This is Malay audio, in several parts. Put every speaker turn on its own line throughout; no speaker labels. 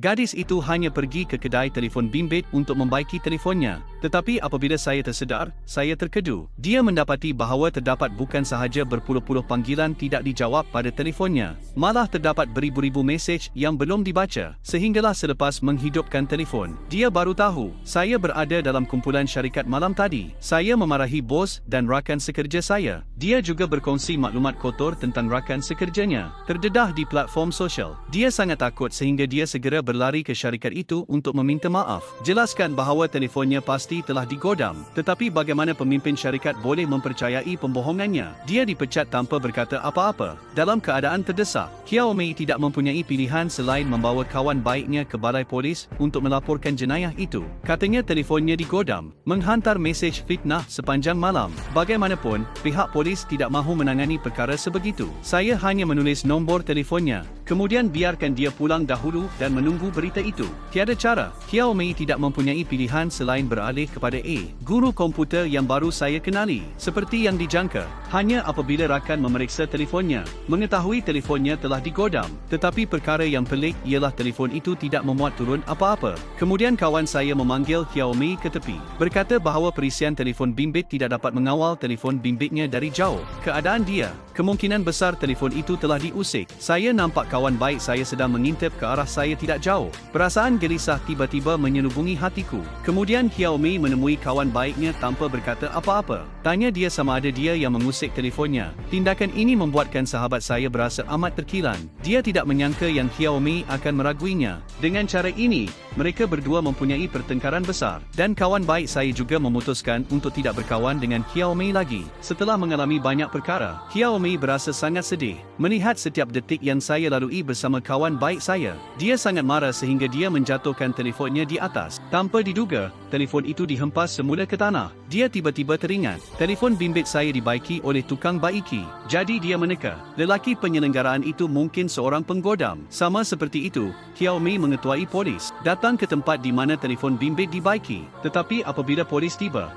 Gadis itu hanya pergi ke kedai telefon bimbit untuk membaiki telefonnya. Tetapi apabila saya tersedar, saya terkedu. Dia mendapati bahawa terdapat bukan sahaja berpuluh-puluh panggilan tidak dijawab pada telefonnya, malah terdapat beribu-ribu mesej yang belum dibaca. Sehinggalah selepas menghidupkan telefon, dia baru tahu, saya berada dalam kumpulan syarikat malam tadi. Saya memarahi bos dan rakan sekerja saya. Dia juga berkongsi maklumat kotor tentang rakan sekerjanya. Terdedah di platform sosial. Dia sangat takut sehingga dia segera berlari ke syarikat itu untuk meminta maaf. Jelaskan bahawa telefonnya pasti telah digodam. Tetapi bagaimana pemimpin syarikat boleh mempercayai pembohongannya? Dia dipecat tanpa berkata apa-apa. Dalam keadaan terdesak, Hiao Mei tidak mempunyai pilihan selain membawa kawan baiknya ke balai polis untuk melaporkan jenayah itu. Katanya telefonnya digodam, menghantar mesej fitnah sepanjang malam. Bagaimanapun, pihak polis tidak mahu menangani perkara sebegitu. Saya hanya menulis nombor telefonnya, kemudian biarkan dia pulang dahulu dan menunggu berita itu. Tiada cara, Hiao Mei tidak mempunyai pilihan selain beralih kepada guru komputer yang baru saya kenali. Seperti yang dijangka, hanya apabila rakan memeriksa telefonnya, mengetahui telefonnya telah digodam. Tetapi perkara yang pelik ialah telefon itu tidak memuat turun apa-apa. Kemudian kawan saya memanggil Hiao Mei ke tepi, berkata bahawa perisian telefon bimbit tidak dapat mengawal telefon bimbitnya dari jauh. Keadaan dia, kemungkinan besar telefon itu telah diusik. Saya nampak kawan baik saya sedang mengintip ke arah saya tidak jauh. Perasaan gelisah tiba-tiba menyelubungi hatiku. Kemudian Hiao Mei menemui kawan baiknya tanpa berkata apa-apa. Tanya dia sama ada dia yang mengusik telefonnya. Tindakan ini membuatkan sahabat saya berasa amat terkilan. Dia tidak menyangka yang Hiao Mei akan meraguinya. Dengan cara ini, mereka berdua mempunyai pertengkaran besar. Dan kawan baik saya juga memutuskan untuk tidak berkawan dengan Hiao Mei lagi. Setelah mengalami banyak perkara, Hiao Mei berasa sangat sedih melihat setiap detik yang saya lalui bersama kawan baik saya. Dia sangat marah sehingga dia menjatuhkan telefonnya di atas. Tanpa diduga, telefon itu dihempas semula ke tanah. Dia tiba-tiba teringat, telefon bimbit saya dibaiki oleh tukang baiki. Jadi dia meneka, lelaki penyelenggaraan itu mungkin seorang penggodam. Sama seperti itu, Hiao Mei mengetuai polis, datang ke tempat di mana telefon bimbit dibaiki. Tetapi apabila polis tiba,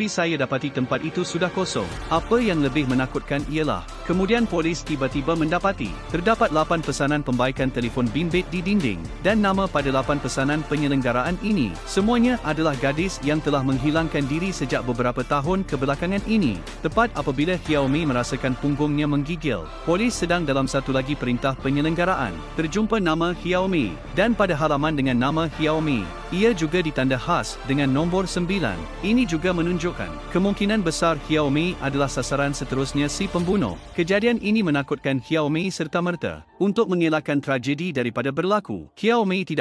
saya dapati tempat itu sudah kosong. Apa yang lebih menakutkan ialah, kemudian polis tiba-tiba mendapati, terdapat 8 pesanan pembaikan telefon bimbit di dinding, dan nama pada 8 pesanan penyelenggaraan ini. Semuanya adalah gadis yang telah menghilangkan diri sejak beberapa tahun kebelakangan ini. Tepat apabila Hiao Mei merasakan punggungnya menggigil, polis sedang dalam satu lagi perintah penyelenggaraan. Terjumpa nama Hiao Mei, dan pada halaman dengan nama Hiao Mei, ia juga ditanda khas dengan nombor 9. Ini juga menunjukkan kemungkinan besar Hiao Mei adalah sasaran seterusnya si pembunuh. Kejadian ini menakutkan Hiao Mei serta-merta. Untuk mengelakkan tragedi daripada berlaku, Hiao Mei tidak